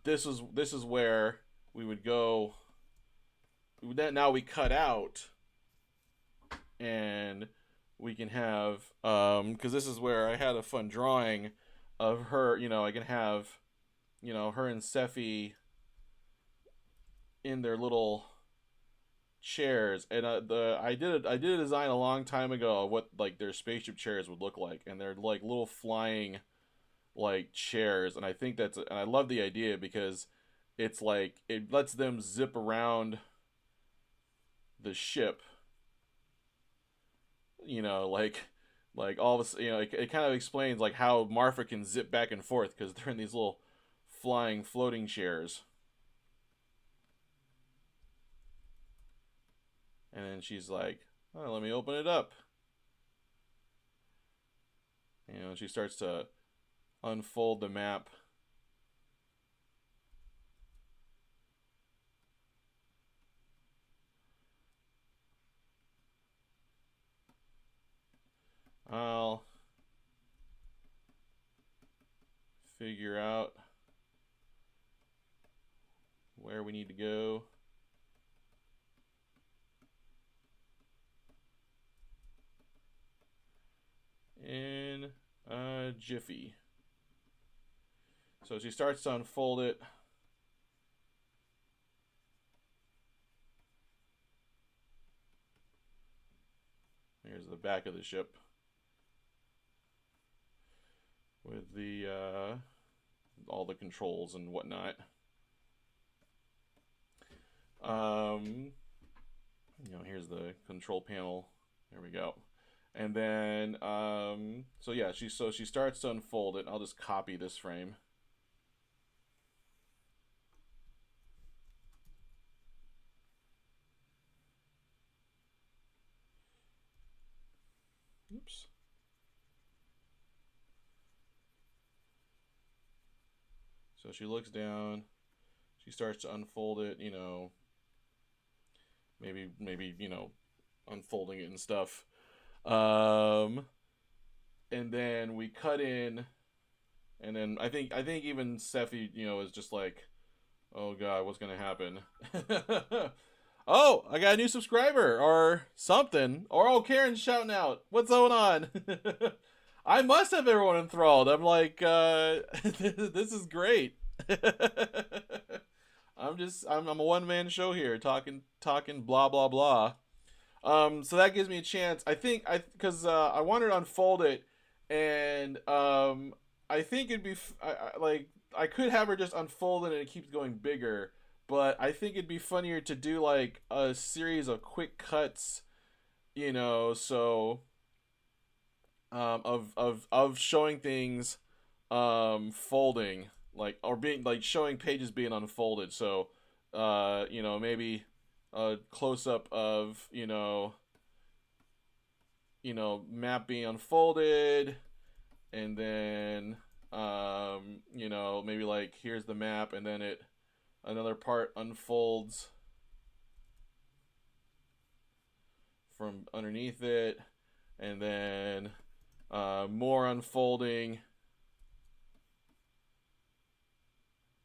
this is where we would go. now we cut out, and we can have because this is where I had a fun drawing of her. I can have her and Sephi in their little chairs, and I did a design a long time ago of what like their spaceship chairs would look like, and they're like little flying like chairs, and I love the idea because it's like it lets them zip around the ship, like all of a, it kind of explains like how Marfa can zip back and forth because they're in these little flying floating chairs. And then she's like, oh, let me open it up. She starts to unfold the map. I'll figure out where we need to go. In a jiffy. So she starts to unfold it. Here's the back of the ship with the all the controls and whatnot. Here's the control panel. There we go. And then so yeah, she starts to unfold it. I'll just copy this frame. Oops. So she looks down. She starts to unfold it, maybe unfolding it and stuff. And then we cut in, and then I think even Sephi, is just like, oh god, what's gonna happen? Oh, I got a new subscriber or something. Or oh, Karen's shouting out. What's going on? I must have everyone enthralled. I'm like, this is great. I'm a one man show here, talking blah blah blah. So that gives me a chance. Because I wanted to unfold it, and I think it'd be like I could have her just unfold it and it keeps going bigger. But I think it'd be funnier to do like a series of quick cuts, so of showing things folding, like, or being like showing pages being unfolded. So maybe a close up of map being unfolded, and then maybe like here's the map, and then another part unfolds from underneath it, and then more unfolding,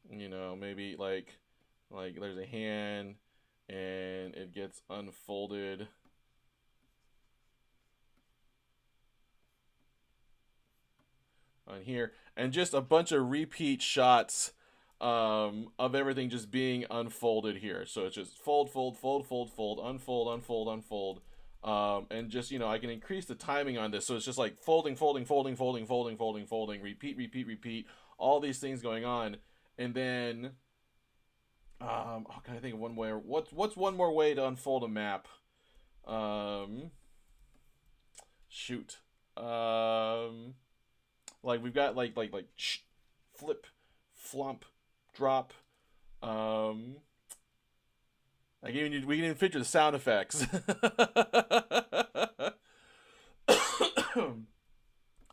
maybe like there's a hand and it gets unfolded on here, and just a bunch of repeat shots of everything just being unfolded here. So it's just fold, fold, fold, fold, fold, unfold, unfold, unfold. And just, I can increase the timing on this. So it's just like folding, folding, folding, folding, folding, folding, folding, repeat, repeat, repeat, all these things going on. And then, can I think of one way? What's one more way to unfold a map? Shoot. Like we've got like flip, flump, drop. We can even feature the sound effects.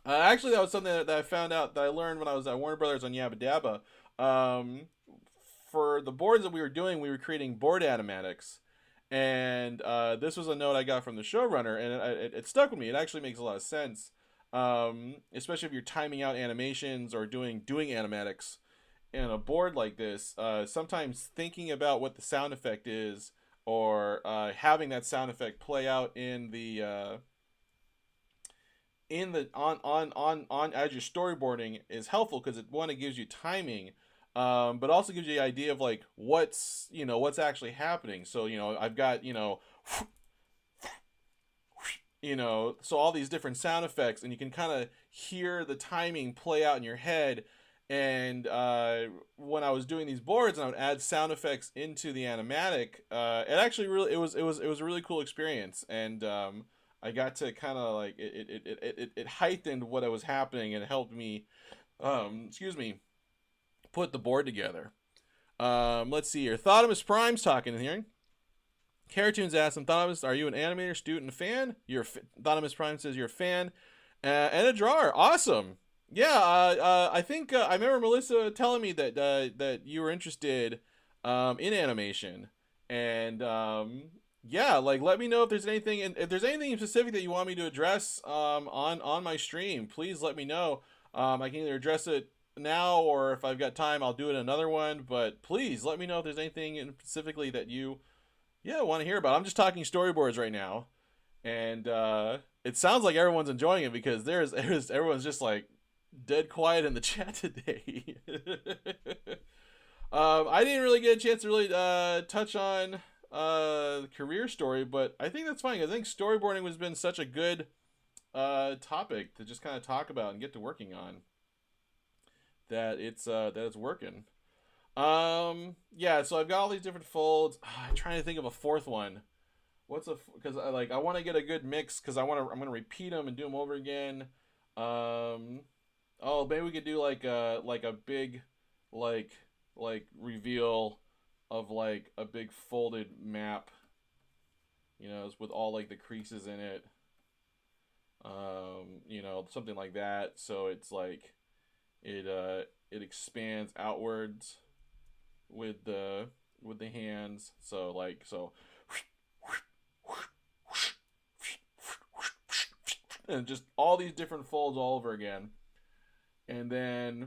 Actually, that was something that I found out that I learned when I was at Warner Brothers on Yabba Dabba. For the boards that we were doing, we were creating board animatics, and this was a note I got from the showrunner, and it stuck with me. It actually makes a lot of sense, especially if you're timing out animations or doing animatics in a board like this. Sometimes thinking about what the sound effect is or having that sound effect play out in the on as you're storyboarding is helpful because it gives you timing, but also gives you the idea of like what's actually happening. So I've got so all these different sound effects, and you can kind of hear the timing play out in your head. And when I was doing these boards and I would add sound effects into the animatic, it actually really it was a really cool experience. And I got to kind of like it heightened what was happening, and it helped me excuse me, put the board together. Let's see here. Thotimus Prime's talking in here. Cartoons asks him, Thotimus, are you an animator, student, fan? Thotimus Prime says you're a fan and a drawer. Awesome. Yeah, I think I remember Melissa telling me that you were interested in animation, and yeah, like let me know if there's anything, and if there's anything specific that you want me to address on my stream, please let me know. I can either address it now, or if I've got time, I'll do it in another one. But please let me know if there's anything specifically that you want to hear about. I'm just talking storyboards right now, and it sounds like everyone's enjoying it because everyone's just like dead quiet in the chat today. I didn't really get a chance to really touch on the career story, but I think that's fine. I think storyboarding has been such a good topic to just kind of talk about and get to working on that it's working. Yeah, so I've got all these different folds. I'm trying to think of a fourth one. Because I want to get a good mix because I'm gonna repeat them and do them over again. Oh, maybe we could do like a big like reveal of like a big folded map, with all like the creases in it. Something like that. So it's like it expands outwards with the hands. So and just all these different folds all over again. And then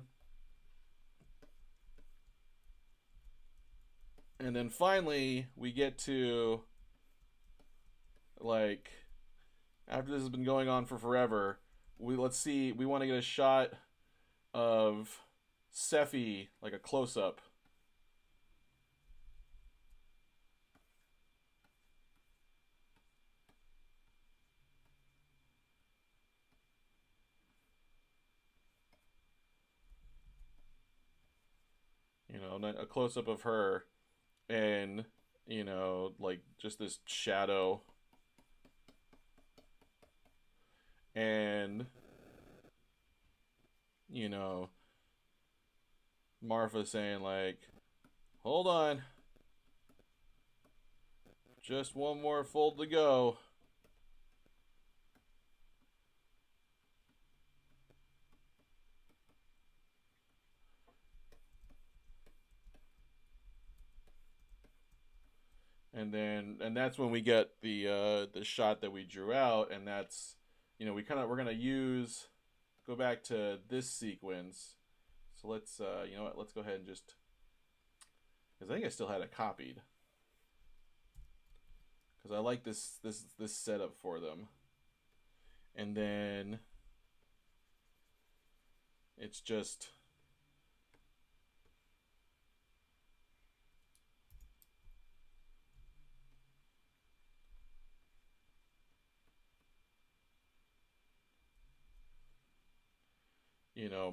finally we get to like after this has been going on for forever, we want to get a shot of Sephi, like a close up. A close up of her, and like just this shadow, and Marfa saying like, hold on, just one more fold to go. And that's when we get the shot that we drew out, and that's we're gonna go back to this sequence. So let's let's go ahead and just, because I think I still had it copied, because I like this setup for them. And then it's just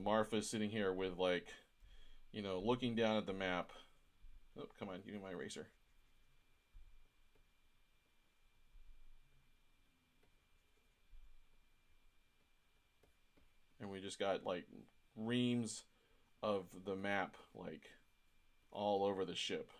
Marfa's sitting here with like, looking down at the map. Oh, come on, give me my eraser. And we just got like reams of the map like all over the ship.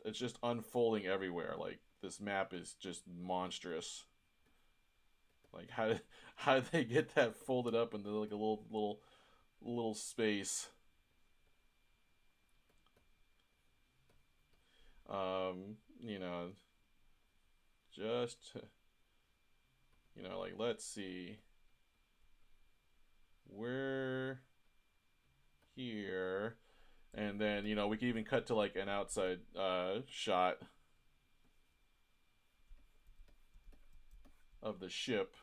It's just unfolding everywhere. Like this map is just monstrous. Like how did they get that folded up into like a little space? You know, just like let's see where here. And then, we can even cut to like an outside shot of the ship.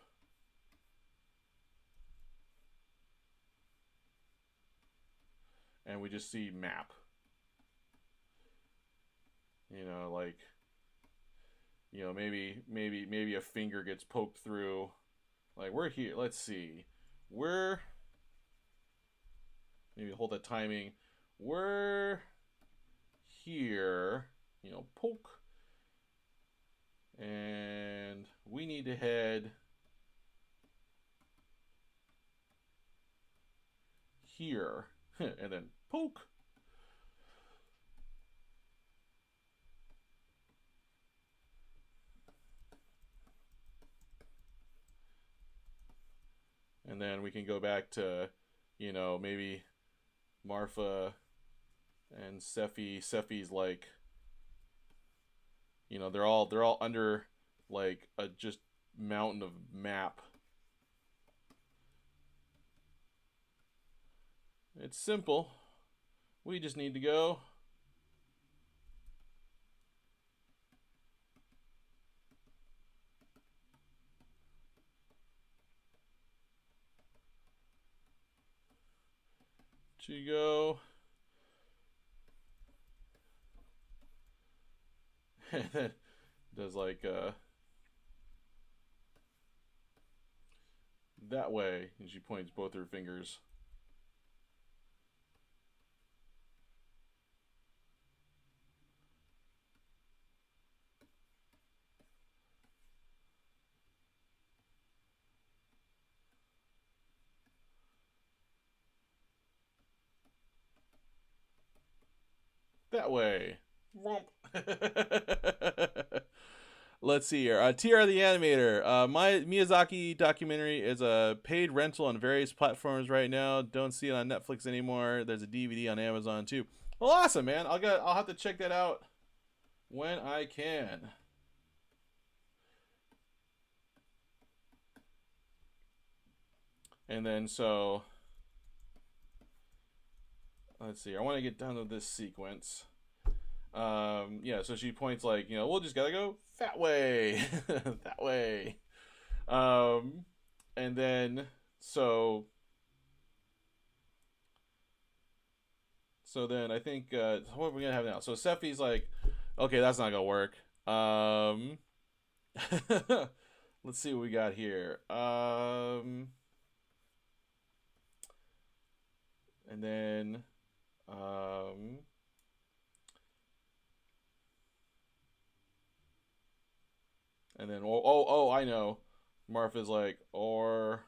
And we just see map. Like, maybe a finger gets poked through. Like, we're here. Let's see. We're, maybe hold that timing. We're here. Poke. And we need to head here. And then poke. And then we can go back to, maybe Marfa and Sephi. Sephi's like, they're all under like a just mountain of map. It's simple. We just need to go. To go. And then does like that way, and she points both her fingers. That way. Let's see here. TR the Animator. My Miyazaki documentary is a paid rental on various platforms right now. Don't see it on Netflix anymore. There's a DVD on Amazon too. Well, awesome, man. I'll have to check that out when I can. And then so let's see. I want to get done with this sequence. Yeah, so she points like, we'll just gotta go that way. That way. And then so then I think what are we gonna have now? So Sephi's like, okay, that's not gonna work. Let's see what we got here. And then and then I know. Martha's like, or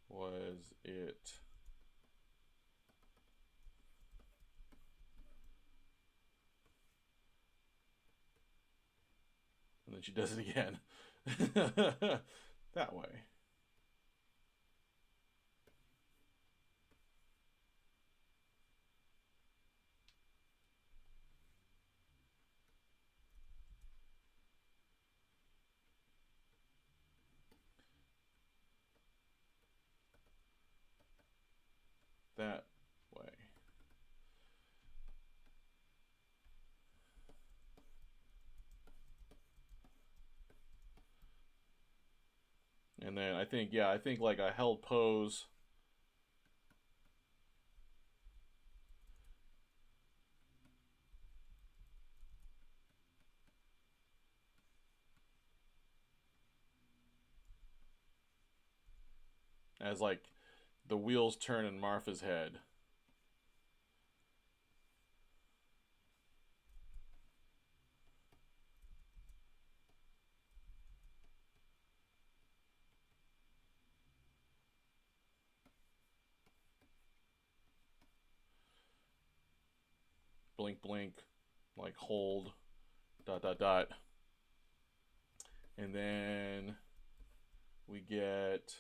was it and then she does it again. That way. That way. And then I think like a held pose. As like the wheels turn in Martha's head. Blink, blink, like hold, dot, dot, dot. And then we get,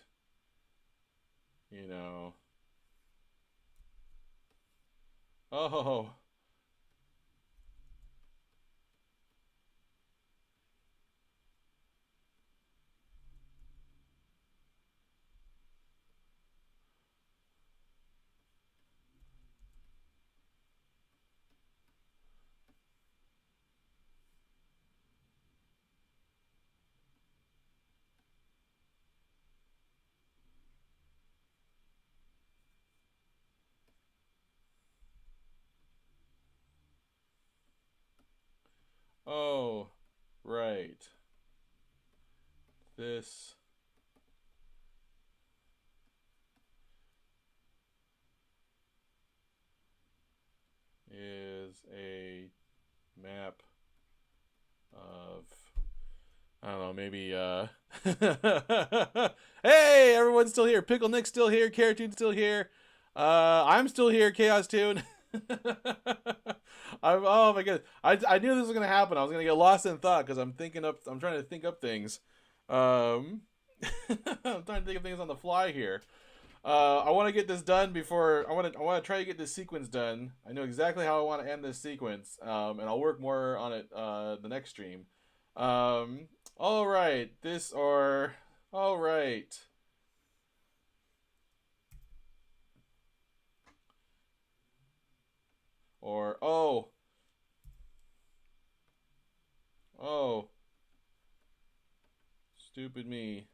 Oh. Oh. Right. This is a map of, I don't know, maybe hey, everyone's still here. Pikul Nick's still here, Caratoon's still here. I'm still here, Chaos Tune. Oh my god. I knew this was gonna happen. I was gonna get lost in thought because I'm trying to think up things. Um I'm trying to think of things on the fly here. I want to get this done before I want to try to get this sequence done. I know exactly how I want to end this sequence, and I'll work more on it the next stream. All right, all right, or oh, stupid me.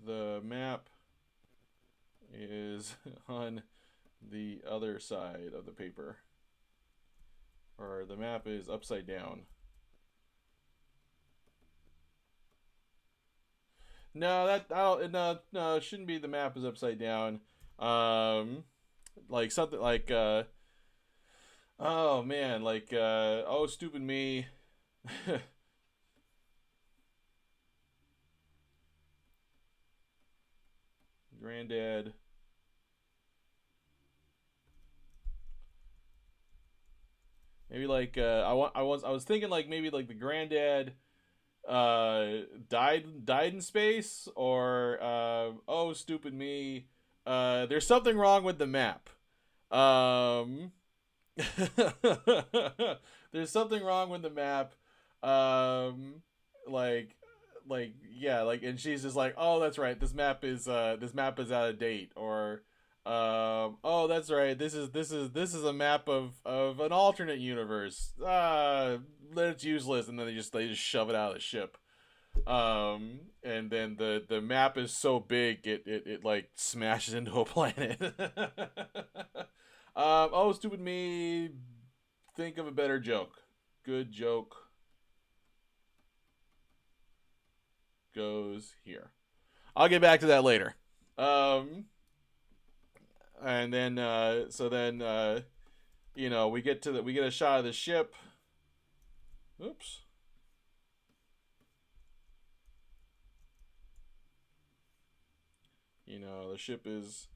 The map is on the other side of the paper, or the map is upside down. No, that no, it shouldn't be. The map is upside down. Um, like something like oh man, like oh stupid me. Granddad. Maybe like I was thinking like maybe like the granddad died in space, or oh stupid me, there's something wrong with the map. Um there's something wrong with the map. Um like yeah, like, and she's just like, "Oh, that's right. This map is out of date." Or oh, that's right. This is a map of an alternate universe. It's useless, and then they just shove it out of the ship. And then the map is so big it like smashes into a planet. Oh, stupid me. Think of a better joke. Good joke goes here. I'll get back to that later. Um, and then you know, we get a shot of the ship. Oops. You know, the ship is.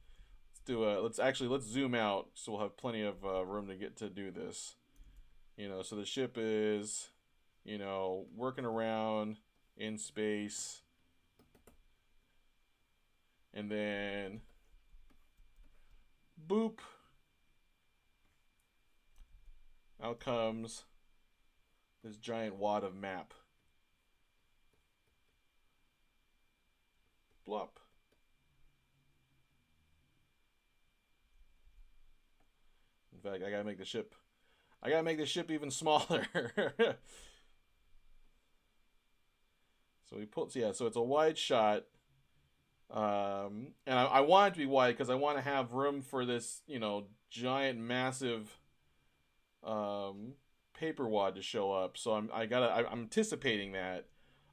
Let's zoom out so we'll have plenty of room to get to do this. You know, so the ship is, you know, working around in space, and then boop, out comes this giant wad of map. Blop. In fact, I gotta make the ship even smaller. So we put, yeah, so it's a wide shot. And I want it to be wide because I want to have room for this, you know, giant, massive paper wad to show up. So I'm anticipating that.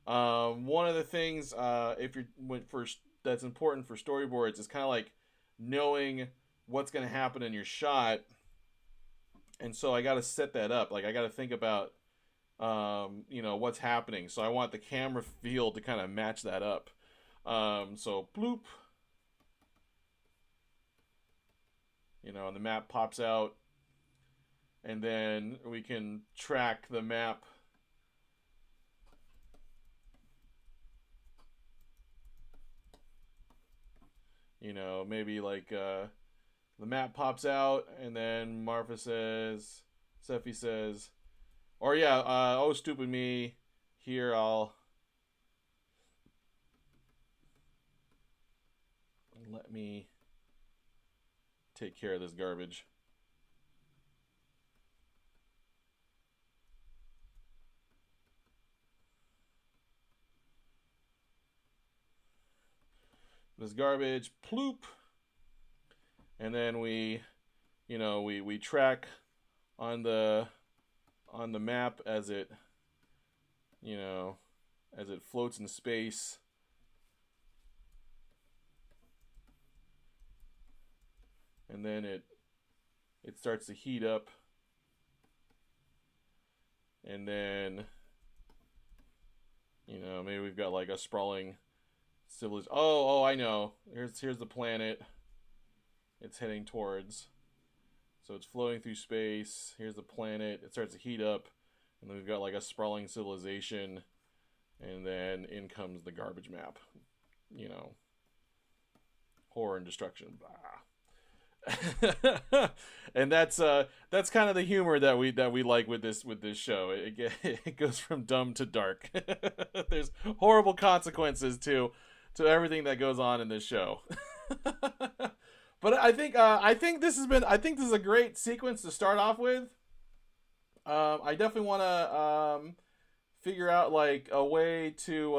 One of the things if you're for that's important for storyboards is kind of like knowing what's going to happen in your shot, and so I got to set that up. Like I got to think about you know, what's happening. So I want the camera feel to kind of match that up. So bloop, you know, and the map pops out, and then we can track the map. You know, maybe like the map pops out, and then Marfa says, Seffi says, or yeah, oh stupid me. Here I'll let me take care of this garbage. This garbage, ploop, and then we, we track on the map as it, as it floats in space. And then it starts to heat up, and then maybe we've got like a sprawling civilization. Oh, I know. Here's the planet it's heading towards. So it's floating through space. Here's the planet. It starts to heat up, and then we've got like a sprawling civilization, and then in comes the garbage map. Horror and destruction. And that's kind of the humor that we like with this show. It goes from dumb to dark. There's horrible consequences to everything that goes on in this show. But I think this is a great sequence to start off with. I definitely want to figure out like a way to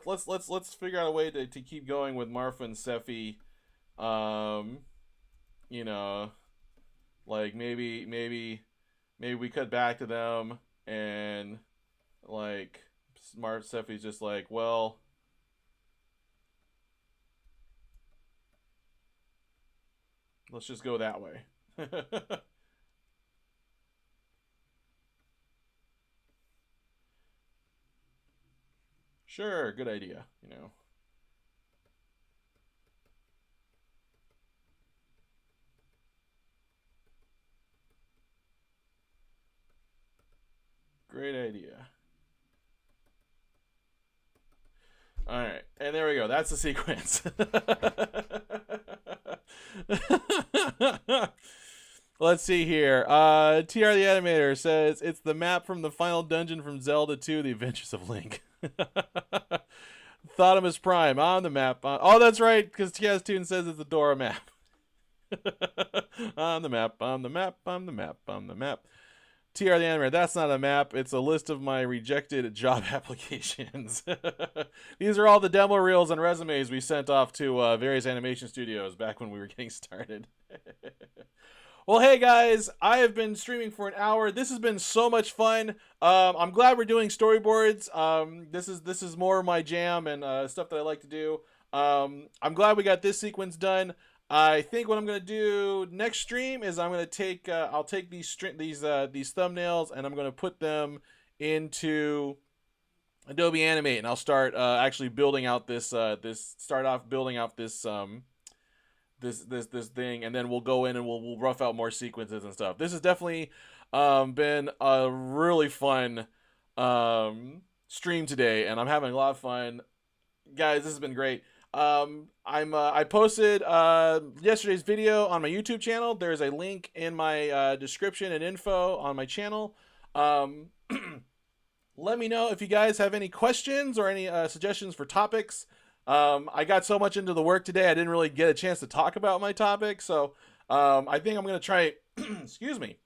let's figure out a way to keep going with Marfa and Seffi. Like maybe we cut back to them, and like smart Seffi's just like, well, let's just go that way. Sure, good idea, Great idea. All right, and there we go. That's the sequence. Let's see here. TR the Animator says it's the map from the final dungeon from Zelda 2: The Adventures of Link. Thotimus Prime on the map. Oh, that's right, because TS Toon says it's the Dora map. On the map, on the map, on the map, on the map. TR the Animator, that's not a map. It's a list of my rejected job applications. These are all the demo reels and resumes we sent off to various animation studios back when we were getting started. Well, hey guys, I have been streaming for an hour. This has been so much fun. I'm glad we're doing storyboards. This is more of my jam and stuff that I like to do. I'm glad we got this sequence done. I think what I'm gonna do next stream is I'm gonna take I'll take these thumbnails and I'm gonna put them into Adobe Animate, and I'll start actually building out this start off building out this this thing, and then we'll go in and we'll rough out more sequences and stuff. This has definitely been a really fun stream today, and I'm having a lot of fun, guys. This has been great. I posted yesterday's video on my YouTube channel. There's a link in my description and info on my channel. Let me know if you guys have any questions or any suggestions for topics. I got so much into the work today, I didn't really get a chance to talk about my topic. So I think I'm going to try, excuse me,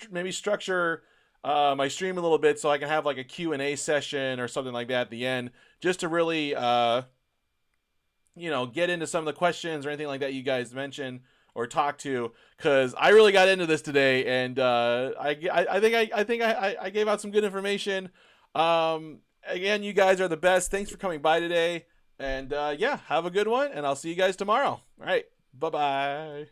maybe structure my stream a little bit so I can have like a Q&A session or something like that at the end, just to really get into some of the questions or anything like that you guys mentioned or talk to, because I really got into this today, and I think I gave out some good information. Again, you guys are the best. Thanks for coming by today, and yeah, have a good one, and I'll see you guys tomorrow. All right, bye-bye.